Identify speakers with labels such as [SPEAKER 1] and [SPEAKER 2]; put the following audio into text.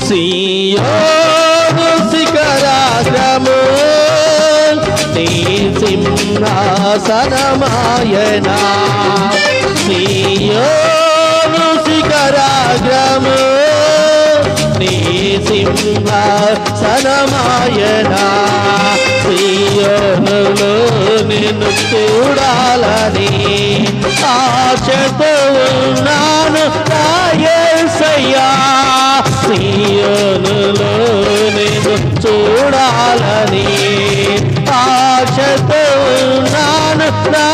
[SPEAKER 1] సీయోను శిఖరాగ్రము నీ సింహాసనమాయనా సీయోను శిఖరాగ్రము నీ సింహాసనమాయనా సీయోనులో నిన్ను చూడాలని ఆశతో ఉన్నాను నా యేసయ్యా సీయోనులో నిన్ను చూడాలని ఆశతో ఉన్నాను నా